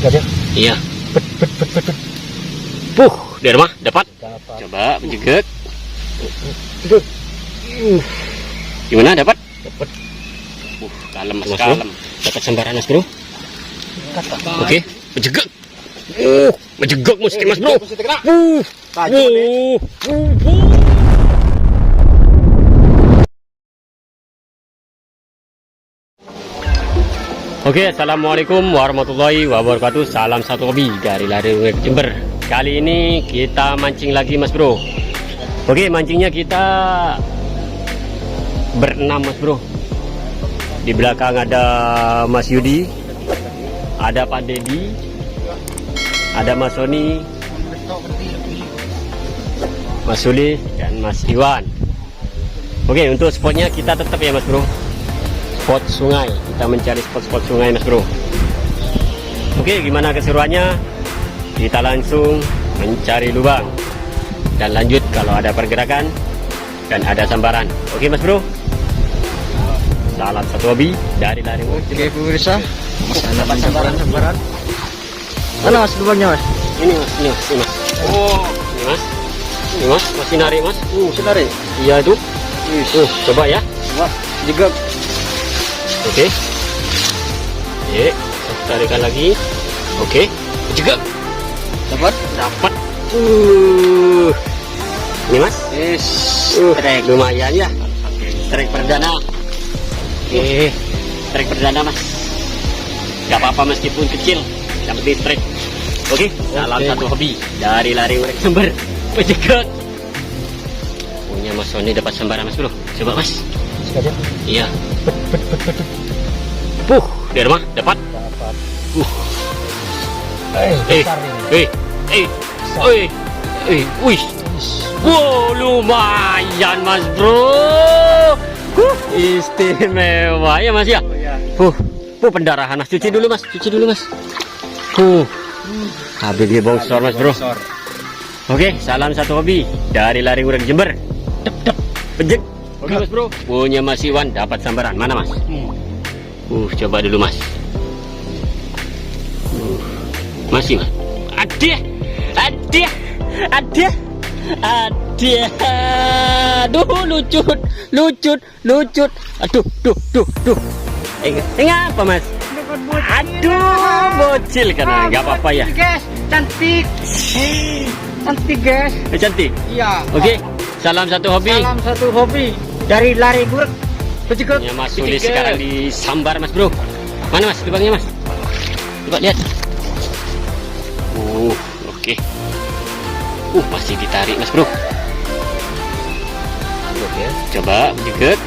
Ada. Iya. Bet. Dari rumah dapat. Coba menjegat. Gimana dapat? Dapat. Kalem mas, kalem. Dapat sambaran mas bro. Oke, menjegat. Menjegat mesti mas bro. Oke, assalamualaikum warahmatullahi wabarakatuh. Salam satu hobi dari Lari Jember. Kali ini kita mancing lagi mas bro. Oke, mancingnya kita berenam mas bro. Di belakang ada Mas Yudi, ada Pak Dedi, ada Mas Sony, Mas Suli, dan Mas Iwan. Oke, untuk spotnya kita tetap ya mas bro, spot sungai. Kita mencari spot-spot sungai mas bro. Oke, gimana keseruannya? Kita langsung mencari lubang dan lanjut kalau ada pergerakan dan ada sambaran. Oke mas bro, salam satu hobi dari Lari. Oke pemirsa, dapat sambaran. Mana mas lubangnya mas? Ini mas, ini mas. Oh, ini mas. Ini mas, masih narik mas. Sinari. Iya itu. Coba ya. Coba juga. Oke. Oke, tarikan lagi. Oke, juga. Dapat. Ini mas. Yes. Trek lumayan ya. Trek perdana. Oke, trek perdana mas. Gak apa-apa meskipun kecil, yang penting trek. Oke, salam satu hobi dari Lari Jember. Penjegat. Punya Mas Sony dapat sambaran mas bro. Coba mas. Ada. Iya. Dari rumah dapat. Wih. Wow, lumayan mas bro. Istimewa ya mas ya. Pendarahan mas. Cuci dulu mas. Habis dia bongsor mas bro. Oke, salam satu hobi dari Lari Jember. Penjek. Oke mas bro, punya Mas Iwan dapat sambaran. Mana mas? Coba dulu mas. Masih mas. Ada. Aduh, lucut. Aduh. Apa mas? Aduh, bocil karena nggak apa-apa ya. Guys, cantik guys. Cantik. Iya. Oke, salam satu hobi dari Lari Penjegat. Ya mas Suli sekarang disambar mas bro. Mana mas lubangnya mas? Coba lihat. Oke. Masih ditarik mas bro. Coba menjegat.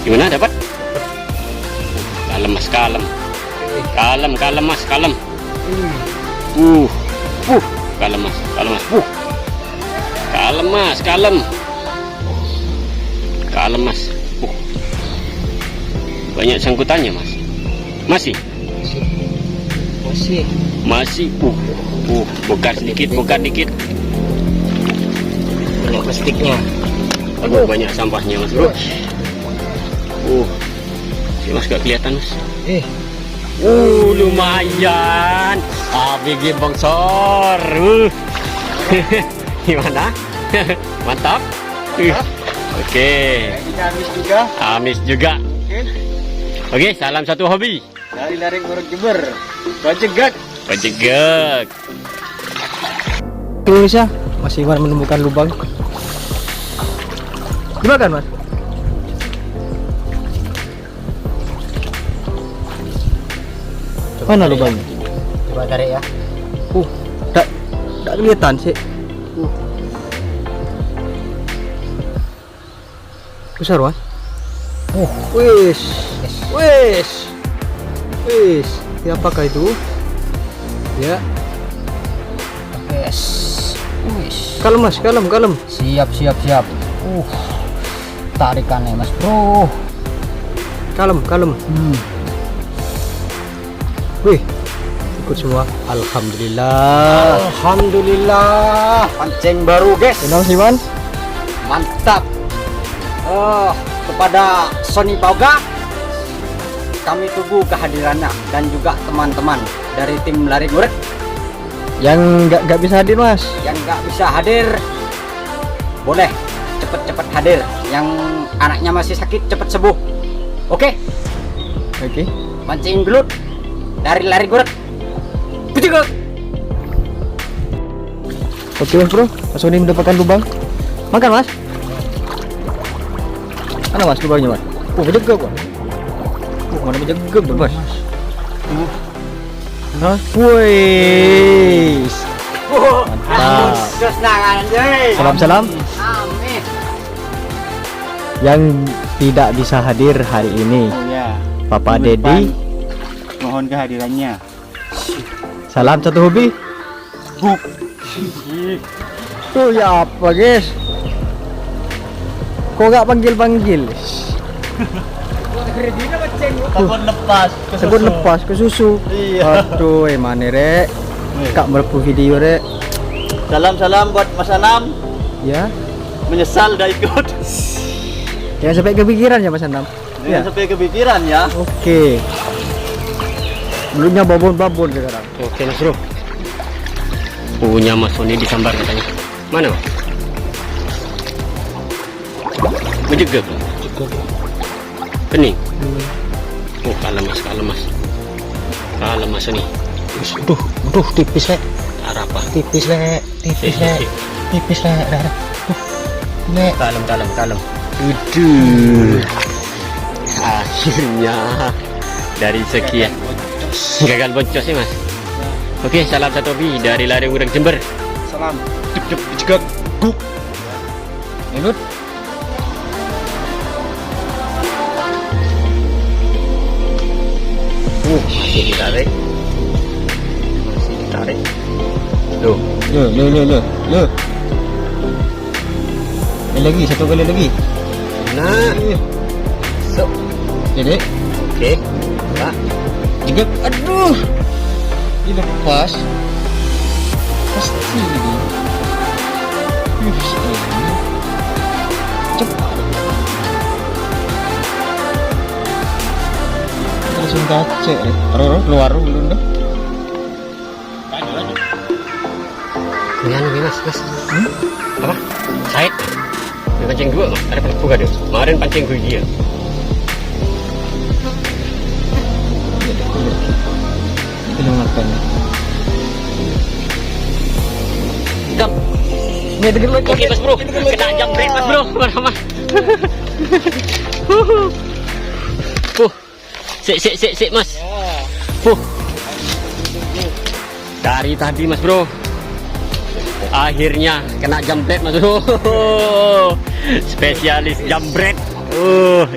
Gimana dapat? Kalem mas, kalem mas. Kalem mas. Banyak sangkutannya mas. Masih. Bongkar dikit. Banyak plastiknya. Banyak sampahnya mas bro. Si mas gak kelihatan mas. Lumayan. Bigi bongsor. Gimana? Mantap. Oke. Amis juga. Oke, salam satu hobi Dari Lari Jember. Penjegat. Indonesia masih menemukan lubang. Dimakan mas? Mana lubangnya? Coba cari ya. Tak kelihatan sih. Besar mas. Wis. Apakah itu? Ya. Kalem mas, kalem. Siap. Tarikannya mas bro. Kalem. Wih, ikut semua. Alhamdulillah. Pancing baru guys. Enak sih man. Mantap. Kepada Sony Pauga kami tunggu kehadirannya dan juga teman-teman dari tim lari nguret. Yang nggak bisa hadir Mas. Yang nggak bisa hadir boleh cepet-cepet hadir. Yang anaknya masih sakit cepet sembuh. Oke, Oke. mancing belut dari lari nguret. Pujigak. Oke Mas Bro, Mas Sony mendapatkan lubang. Makan Mas. Mana Mas lubangnya Mas? Menjegep Mas. Mana menjegep tuh Mas? Nah, wis. Mantap. Salam-salam. Amin. Yang tidak bisa hadir hari ini, Ya, Papa minggu depan, Dedi. mohon kehadirannya. Salam satu hobi. Tuh ya apa guys? Kok nggak panggil-panggil? Takut lepas ke Sebut lepas ke susu. Iya. Aduh, mana rek? Kak melepuh video rek. Salam-salam buat Mas Anam. Ya, Menyesal udah ikut. jangan sampai kepikiran ya Mas Anam. Jangan Ya. sampai kepikiran ya. Oke. Belumnya babon-babon sekarang. Oke Mas Bro. Punya Mas Sony disambar katanya. Mana? Menjegep. Pening. Oh, kalah Mas. Kalah Mas Sony. Duh, tipis lek. Arah apa? Tipis lek. Tipis lek. Tipis lek. Lek. Kalem. Aduh. Akhirnya dari sekian gagal boncos sih Mas. Oke, salam satu hobi dari lari nguret Jember. Salam. Cegak. Guk. Inut. Masih ditarik. Loh, Loh. Lagi satu kali lagi. nah. So, Jadi, oke. Pak, juga aduh. Dilepas. Pasti ini. Cepat. Langsung kaca. Keluar dulu dah. Mas. Apa? Said. Dia pancing dua, Mas. Ada pelaku gak dia? Kemarin pancing gue dia. Belum makan. Gam. Ini ada lagi. Oke Mas Bro, kena jambret Mas Bro. Mana? Sik Mas. Dari tadi Mas Bro. Akhirnya kena jambret Mas Bro. Spesialis jambret.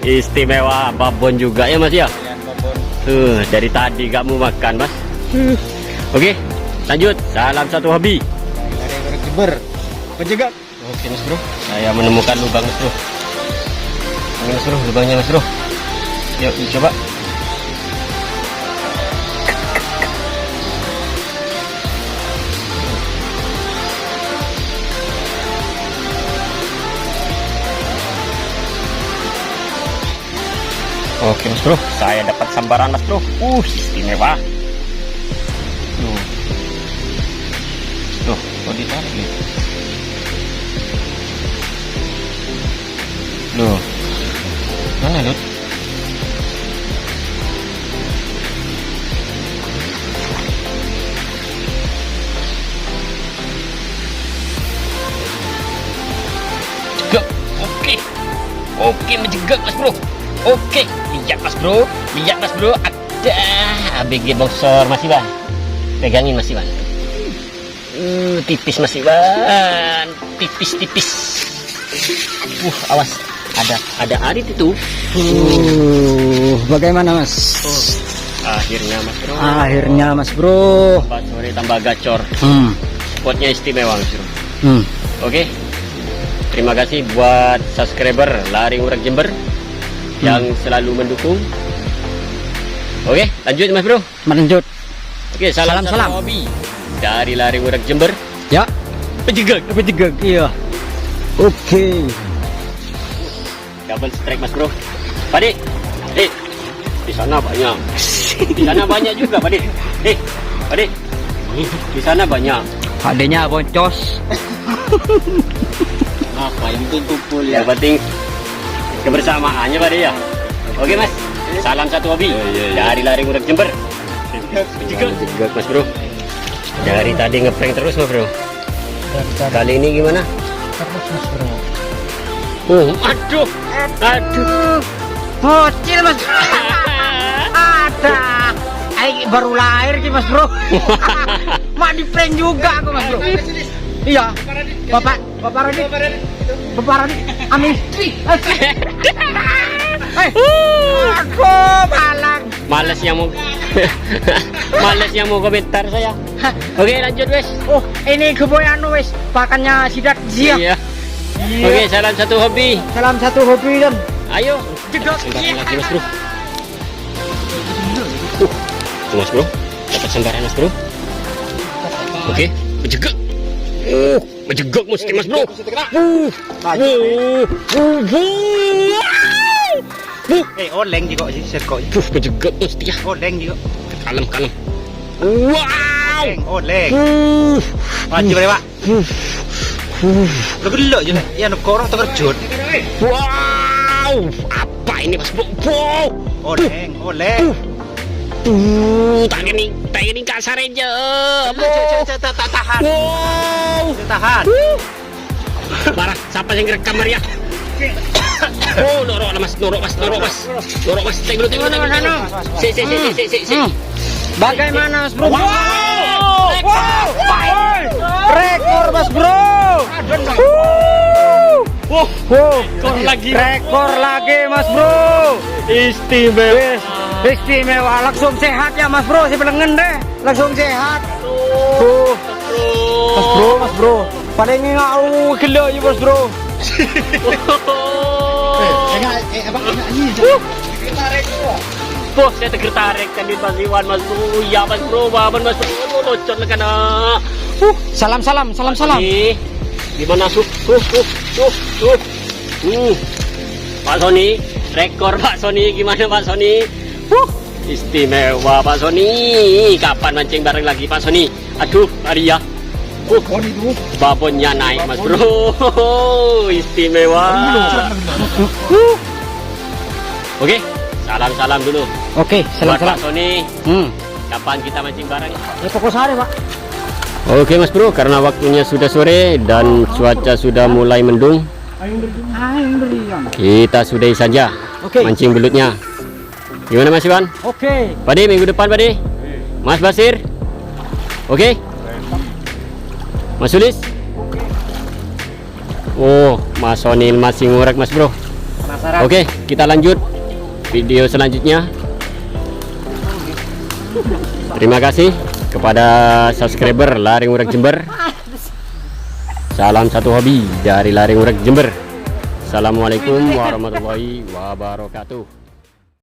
Istimewa babon juga ya Mas ya. Dari tadi gak mau makan Mas. Oke, lanjut. Salam satu hobi. Dari Jember. Penjaga. Oke Mas Bro, saya menemukan lubang Mas Bro. Ini Mas Bro, lubangnya Mas Bro. Yuk dicoba. Oke Mas Bro, saya dapat sambaran Mas Bro. Istimewa. Tuh, kok ditarik nih? Loh, mana Lut? Jegak, oke menjegak Mas Bro. Oke, lihat Mas Bro, ada ABG boxer Mas Iwan. Pegangin Mas Iwan. Tipis Mas Iwan, tipis. Awas, ada arit itu. Bagaimana Mas? Akhirnya Mas Bro. Akhirnya Mas Bro. Tambah sore tambah gacor. Spotnya istimewa Mas Bro. Oke. Terima kasih buat subscriber Lari Nguret Jember yang selalu mendukung. Oke, lanjut Mas Bro. Lanjut. Oke, salam hobi dari Lari Nguret Jember. Ya. Penjegak. Iya. Oke. Double strike Mas Bro. Padi. Di sana banyak. Di sana banyak juga, Pak De. Pak De. Di sana banyak. Adanya boncos. Apa yang penting kumpul ya? Yang penting kebersamaannya, Pak De ya. Oke, Mas. Salam satu hobi dari Lari Urak Jember. Jegek, Mas Bro. Dari tadi ngeprank terus, Mas Bro. Kali ini gimana? Terus Mas Bro. Oh, aduh. Bocil Mas. Ada. Ay, baru lahir ki Mas Bro. Mak di prank juga aku Mas Bro. Iya. Bapak Rani. Bapak Rani. Amin. Aku malang. Males yang mau Males yang mau komentar saya. Oke, lanjut wes. Oh, ini keboyano wes. Pakannya sidat zia. Iya. Oke, salam satu hobi. Salam satu hobi dan. Ayo. Jedok. Sembaran lagi, Mas Bro. Tuh, Mas Bro. Dapat sembaran, Mas Bro. Oke, menjegek. Menjegek mesti, Mas Bro. Oleng juga sih serkok. Menjegek mesti ya. Oleng juga. Kalem. Wow. Oleng. Maju boleh Pak. Lo gelok je ya nak orang terkejut. Wow. Apa ini, Mas Bro? Wow. Oleng. Tak ini kasar aja. Tahan. Wow. Tahan. Parah, siapa yang rekam Maria? Oh, norok mas. Tengok dulu. Si. Bagaimana Mas Bro? Rekor Mas Bro. Rekor lagi Mas Bro. Istimewa. Langsung sehat ya Mas Bro. Si pelengen deh. Langsung sehat. Mas Bro. Paling ngau gelo ya Mas Bro. Saya tertarik tadi Mas Iwan, Mas Bro. Ya Mas Bro, Mas Bro. Locot lah kana. Salam. Gimana Pak Sony, rekor Pak Sony, gimana Pak Sony? Istimewa Pak Sony. Kapan mancing bareng lagi Pak Sony? Aduh, Maria. Babonnya naik Mas Bro. Istimewa. Oke, salam dulu. Oke, Buat salam. Pak Sony. Kapan kita mancing bareng? Ya pokok sehari Pak. Oke Mas Bro, karena waktunya sudah sore dan cuaca sudah mulai mendung, kita sudahi saja mancing belutnya. Gimana Mas Iwan? Oke. Pak De, minggu depan Pak De. Mas Basir. Oke. Mas Sulis. Oh, Mas Sonil masih ngorek Mas Bro. Oke, kita lanjut video selanjutnya. Terima kasih kepada subscriber Lari Urak Jember. Salam satu hobi dari Lari Urak Jember. Assalamualaikum warahmatullahi wabarakatuh.